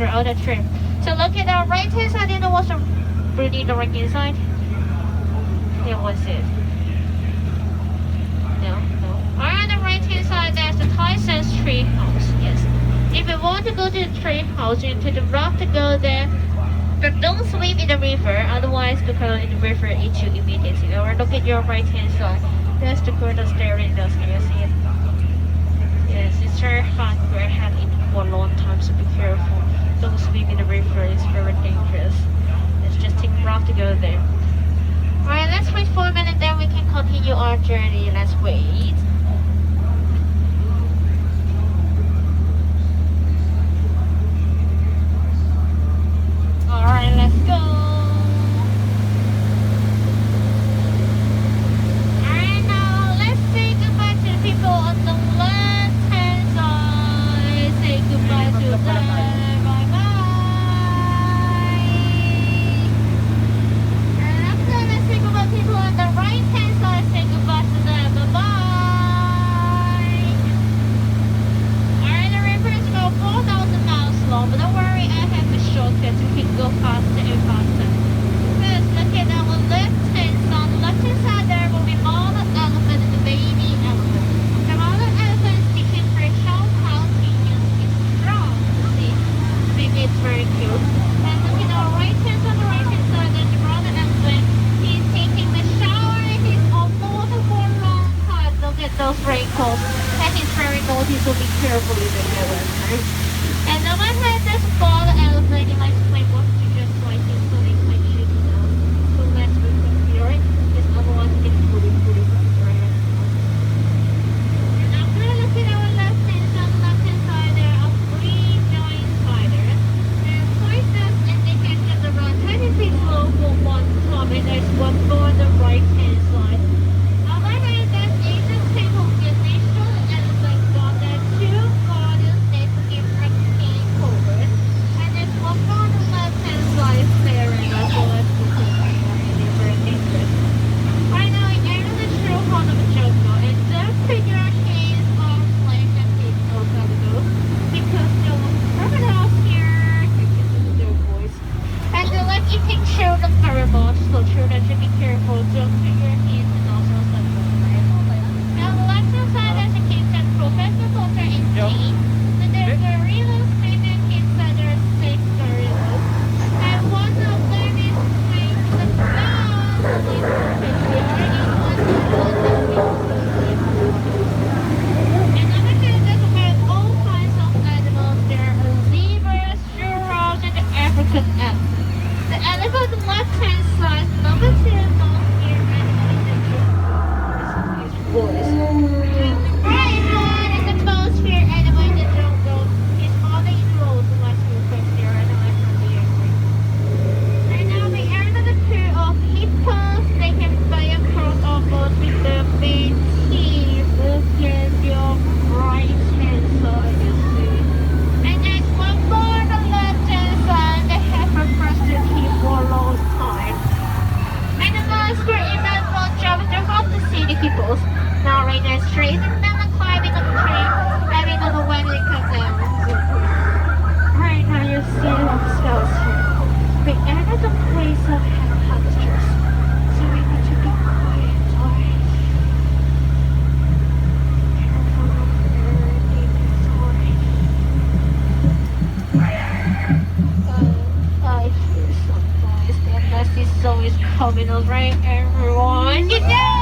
throughout the trip. So look at our right hand side, and there was a pretty dark inside. Here was it. No. On the right hand side, there's the Tyson's tree house. Yes. If you want to go to the tree house, you need to rock to go there. But don't swim in the river, otherwise the current in the river eats you immediately. Or look at your right hand side. There's the current staring at us. Can you see it? Yes, it's very hot. We had it for a long time, so be careful. Don't swim in the river, it's very dangerous. Let's just take a rock to go there. Alright, let's wait for a minute, then we can continue our journey. Let's wait. Alright, let's go. Alright, now let's say goodbye to the people on the left hand side. Say goodbye to them. Bye bye. And after let's say goodbye to people on the right hand side. Say goodbye to them. Bye bye. Alright, the river is about 4,000 miles long, but don't worry, I have a shortcut. We can go faster and faster. First, look at our left hand side. On the left hand side, there will be mother elephant and the baby elephant. The mother elephant is teaching her child how to use its strong. See, maybe it's very cute. And look at our right hand side. On the right hand side, there's the mother elephant. He's taking the shower. He's on water for a long time. Look at those wrinkles. And he's very naughty, so be careful with the elephant. And on my hand, there's a father elephant. He likes to play water just like his swimming when you know. So let's move from here. This other one is fully. And after looking at our left hand side, there are 3 giant spiders. And spiders indicate that there are 26 local one top, and there's one more on the right hand side. On my hand, there's Asian table national elephant got there 2 guardians next to give practicing forward. And there's one more on the left hand side staring at us. They're very dangerous. Right now, in area the true heart of the jungle, and don't figure out hands, arms, legs, and feet knows how to go. Because there were crocodiles here. You can listen to their voice. And they like eating children very much, so children should be careful. Don't figure hands and also stuff. Now, on the left hand side, there's a case that Professor Potter is Jane. So there's gorillas, maybe kids that are 6 gorillas. And one of them is playing the ground. And over here, there's about all kinds of animals. There are zebras, giraffes, and the African elephant. The elephant on the left hand side, number 2, most here animal in the jungle. Voice. Right one is the most feared animal in the jungle. His father is Rose, who likes to request their animal from the airport. And now we are another pair of hippos. They can fly across almost with their main teeth. Look at your right hand side, you see. And there's one more on the left hand side. They have repressed their teeth for a long time. And the monster in that one job, they're hard to see the hippos. Now right now it's trees and then I'm climbing on the tree. I don't know when they come down. Right now you see the skulls here. We entered the place of hamsters. So we need to be quiet, alright? Careful of I hear some noise. The nasty soul is coming, alright everyone? You know!